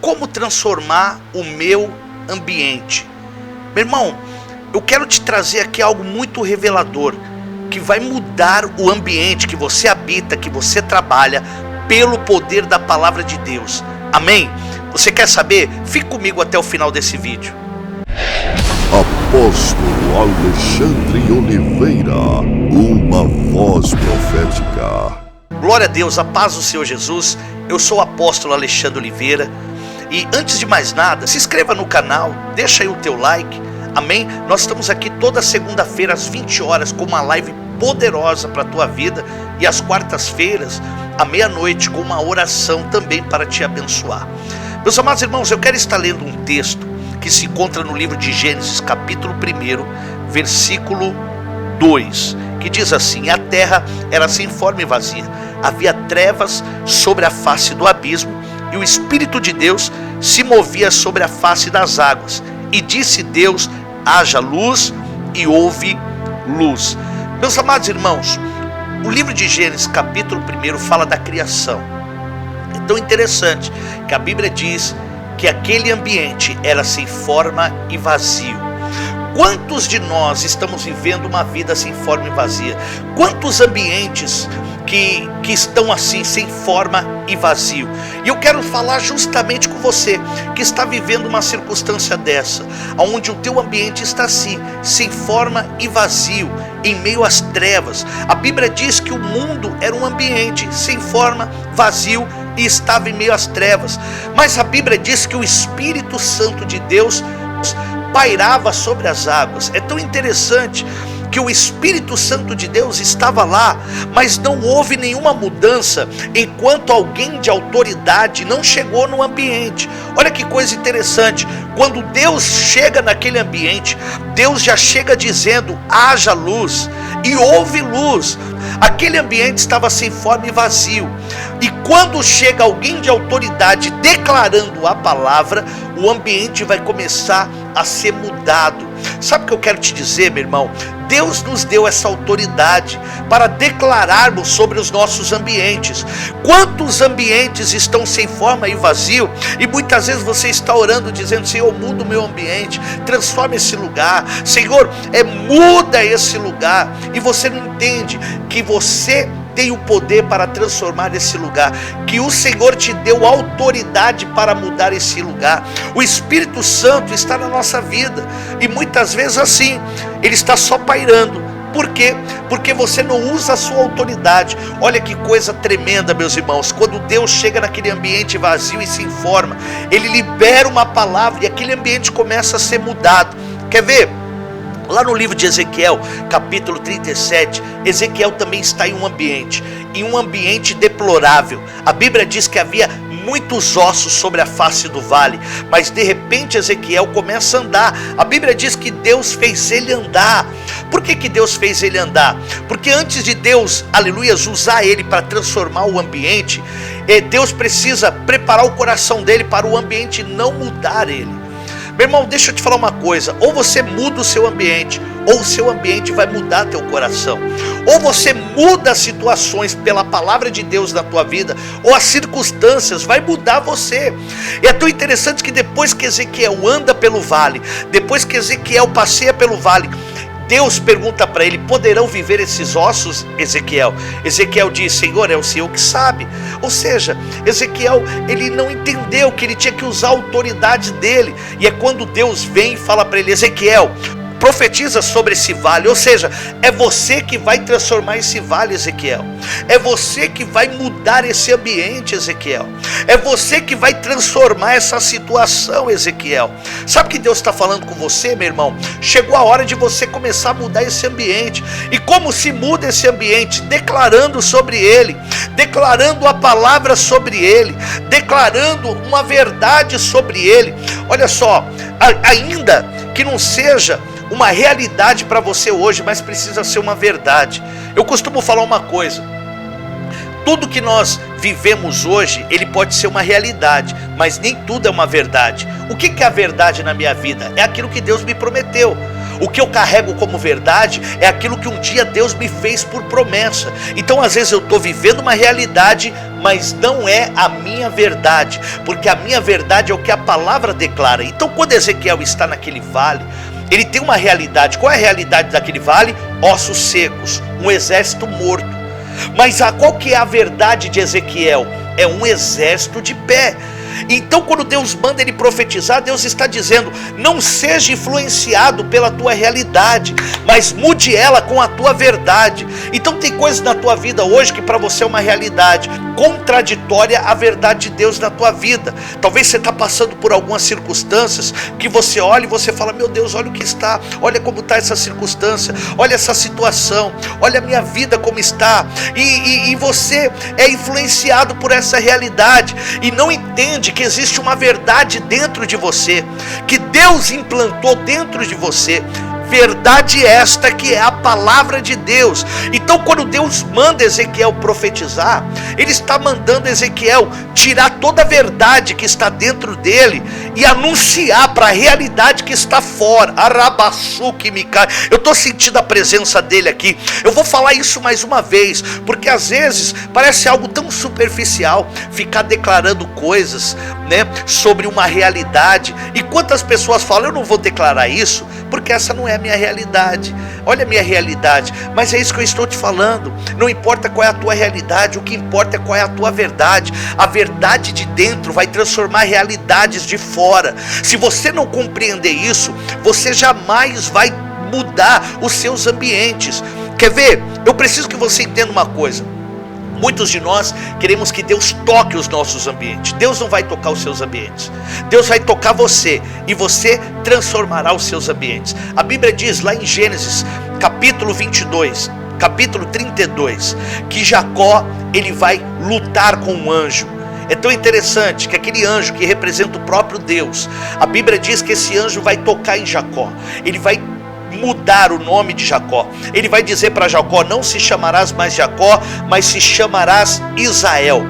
como transformar o meu ambiente. Meu irmão, eu quero te trazer aqui algo muito revelador, que vai mudar o ambiente que você habita, que você trabalha, pelo poder da palavra de Deus. Amém? Você quer saber? Fique comigo até o final desse vídeo. Apóstolo Alexandre Oliveira, uma voz profética. Glória a Deus, a paz do Senhor Jesus. Eu sou o apóstolo Alexandre Oliveira. E antes de mais nada, se inscreva no canal, deixa aí o teu like. Amém? Nós estamos aqui toda segunda-feira às 20 horas com uma live poderosa para a tua vida. E às quartas-feiras, à meia-noite, com uma oração também para te abençoar. Meus amados irmãos, eu quero estar lendo um texto que se encontra no livro de Gênesis, capítulo 1, versículo 2, que diz assim: a terra era sem forma e vazia, havia trevas sobre a face do abismo, e o Espírito de Deus se movia sobre a face das águas. E disse Deus: haja luz, e houve luz. Meus amados irmãos, o livro de Gênesis, capítulo 1, fala da criação. É tão interessante que a Bíblia diz que aquele ambiente era sem forma e vazio. Quantos de nós estamos vivendo uma vida sem forma e vazia? Quantos ambientes que estão assim, sem forma e vazio? E eu quero falar justamente com você que está vivendo uma circunstância dessa, onde o teu ambiente está assim, sem forma e vazio, em meio às trevas. A Bíblia diz que o mundo era um ambiente sem forma, vazio, e estava em meio às trevas. Mas a Bíblia diz que o Espírito Santo de Deus pairava sobre as águas. É tão interessante que o Espírito Santo de Deus estava lá, mas não houve nenhuma mudança enquanto alguém de autoridade não chegou no ambiente. Olha que coisa interessante, quando Deus chega naquele ambiente, Deus já chega dizendo: haja luz, e houve luz. Aquele ambiente estava sem forma e vazio, e quando chega alguém de autoridade declarando a palavra, o ambiente vai começar a ser mudado. Sabe o que eu quero te dizer, meu irmão? Deus nos deu essa autoridade para declararmos sobre os nossos ambientes. Quantos ambientes estão sem forma e vazio? E muitas vezes você está orando dizendo: Senhor, muda o meu ambiente, transforma esse lugar, Senhor, muda esse lugar. E você não entende que você tem o poder para transformar esse lugar, que o Senhor te deu autoridade para mudar esse lugar. O Espírito Santo está na nossa vida, e muitas vezes assim, ele está só pairando. Por quê? Porque você não usa a sua autoridade. Olha que coisa tremenda, meus irmãos, quando Deus chega naquele ambiente vazio e sem forma, ele libera uma palavra e aquele ambiente começa a ser mudado. Quer ver? Lá no livro de Ezequiel, capítulo 37, Ezequiel também está em um ambiente deplorável. A Bíblia diz que havia muitos ossos sobre a face do vale, mas de repente Ezequiel começa a andar. A Bíblia diz que Deus fez ele andar. Por que Deus fez ele andar? Porque antes de Deus, aleluias, usar ele para transformar o ambiente, Deus precisa preparar o coração dele para o ambiente não mudar ele. Meu irmão, deixa eu te falar uma coisa: ou você muda o seu ambiente, ou o seu ambiente vai mudar teu coração. Ou você muda as situações pela palavra de Deus na tua vida, ou as circunstâncias vai mudar você. E é tão interessante que depois que Ezequiel anda pelo vale, depois que Ezequiel passeia pelo vale, Deus pergunta para ele: poderão viver esses ossos, Ezequiel? Ezequiel diz: Senhor, é o Senhor que sabe. Ou seja, Ezequiel, ele não entendeu que ele tinha que usar a autoridade dele. E é quando Deus vem e fala para ele: Ezequiel, profetiza sobre esse vale. Ou seja, é você que vai transformar esse vale, Ezequiel. É você que vai mudar esse ambiente, Ezequiel. É você que vai transformar essa situação, Ezequiel. Sabe que Deus está falando com você, meu irmão? Chegou a hora de você começar a mudar esse ambiente. E como se muda esse ambiente? Declarando sobre ele, declarando a palavra sobre ele, declarando uma verdade sobre ele. Olha só, ainda que não seja uma realidade para você hoje, mas precisa ser uma verdade. Eu costumo falar uma coisa: tudo que nós vivemos hoje, ele pode ser uma realidade, mas nem tudo é uma verdade. O que é a verdade na minha vida? É aquilo que Deus me prometeu. O que eu carrego como verdade é aquilo que um dia Deus me fez por promessa. Então às vezes eu estou vivendo uma realidade, mas não é a minha verdade, porque a minha verdade é o que a palavra declara. Então quando Ezequiel está naquele vale, ele tem uma realidade. Qual é a realidade daquele vale? Ossos secos, um exército morto. Mas qual que é a verdade de Ezequiel? É um exército de pé. Então quando Deus manda ele profetizar, Deus está dizendo: não seja influenciado pela tua realidade, mas mude ela com a tua verdade. Então tem coisas na tua vida hoje que para você é uma realidade contraditória à verdade de Deus na tua vida. Talvez você está passando por algumas circunstâncias que você olha e você fala: meu Deus, olha o que está, olha como está essa circunstância, olha essa situação, olha a minha vida como está, e você é influenciado por essa realidade e não entende que existe uma verdade dentro de você, que Deus implantou dentro de você. Verdade esta que é a palavra de Deus. Então quando Deus manda Ezequiel profetizar, ele está mandando Ezequiel tirar toda a verdade que está dentro dele e anunciar para a realidade que está fora. Eu estou sentindo a presença dele aqui. Eu vou falar isso mais uma vez, porque às vezes parece algo tão superficial ficar declarando coisas, né, sobre uma realidade. E quantas pessoas falam: eu não vou declarar isso porque essa não é a minha realidade. Olha a minha realidade. Mas é isso que eu estou te falando. Não importa qual é a tua realidade, o que importa é qual é a tua verdade. A verdade de dentro vai transformar realidades de fora. Se você não compreender isso, você jamais vai mudar os seus ambientes. Quer ver? Eu preciso que você entenda uma coisa. Muitos de nós queremos que Deus toque os nossos ambientes. Deus não vai tocar os seus ambientes. Deus vai tocar você e você transformará os seus ambientes. A Bíblia diz lá em Gênesis, capítulo 22, capítulo 32, que Jacó, ele vai lutar com um anjo. É tão interessante que aquele anjo que representa o próprio Deus, a Bíblia diz que esse anjo vai tocar em Jacó. Ele vai mudar o nome de Jacó. Ele vai dizer para Jacó: não se chamarás mais Jacó, mas se chamarás Israel.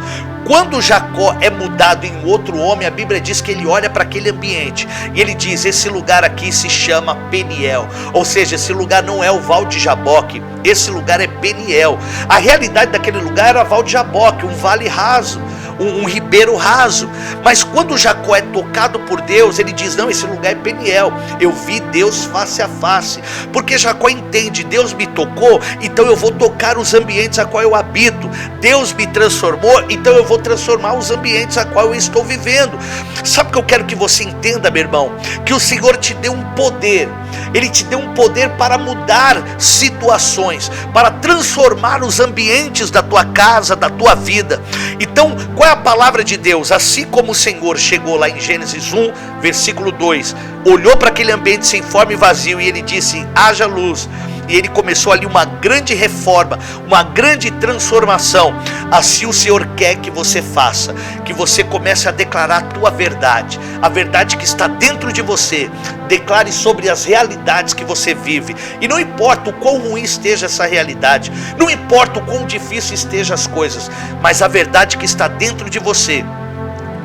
Quando Jacó é mudado em outro homem, a Bíblia diz que ele olha para aquele ambiente e ele diz: esse lugar aqui se chama Peniel. Ou seja, esse lugar não é o Val de Jaboque, esse lugar é Peniel. A realidade daquele lugar era Val de Jaboque, um vale raso, um ribeiro raso. Mas quando Jacó é tocado por Deus, ele diz: não, esse lugar é Peniel, eu vi Deus face a face. Porque Jacó entende: Deus me tocou, então eu vou tocar os ambientes a qual eu habito. Deus me transformou, então eu vou transformar os ambientes a qual eu estou vivendo. Sabe o que eu quero que você entenda, meu irmão? Que o Senhor te deu um poder. Ele te deu um poder para mudar situações, para transformar os ambientes da tua casa, da tua vida. Então, qual é a palavra de Deus? Assim como o Senhor chegou lá em Gênesis 1, versículo 2, olhou para aquele ambiente sem forma e vazio e ele disse: haja luz. E ele começou ali uma grande reforma, uma grande transformação. Assim o Senhor quer que você faça, que você comece a declarar a tua verdade, a verdade que está dentro de você. Declare sobre as realidades que você vive. E não importa o quão ruim esteja essa realidade, não importa o quão difícil estejam as coisas, mas a verdade que está dentro de você,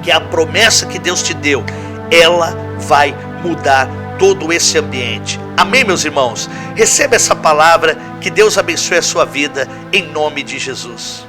que é a promessa que Deus te deu, ela vai mudar todo esse ambiente. Amém, meus irmãos? Receba essa palavra, que Deus abençoe a sua vida, em nome de Jesus.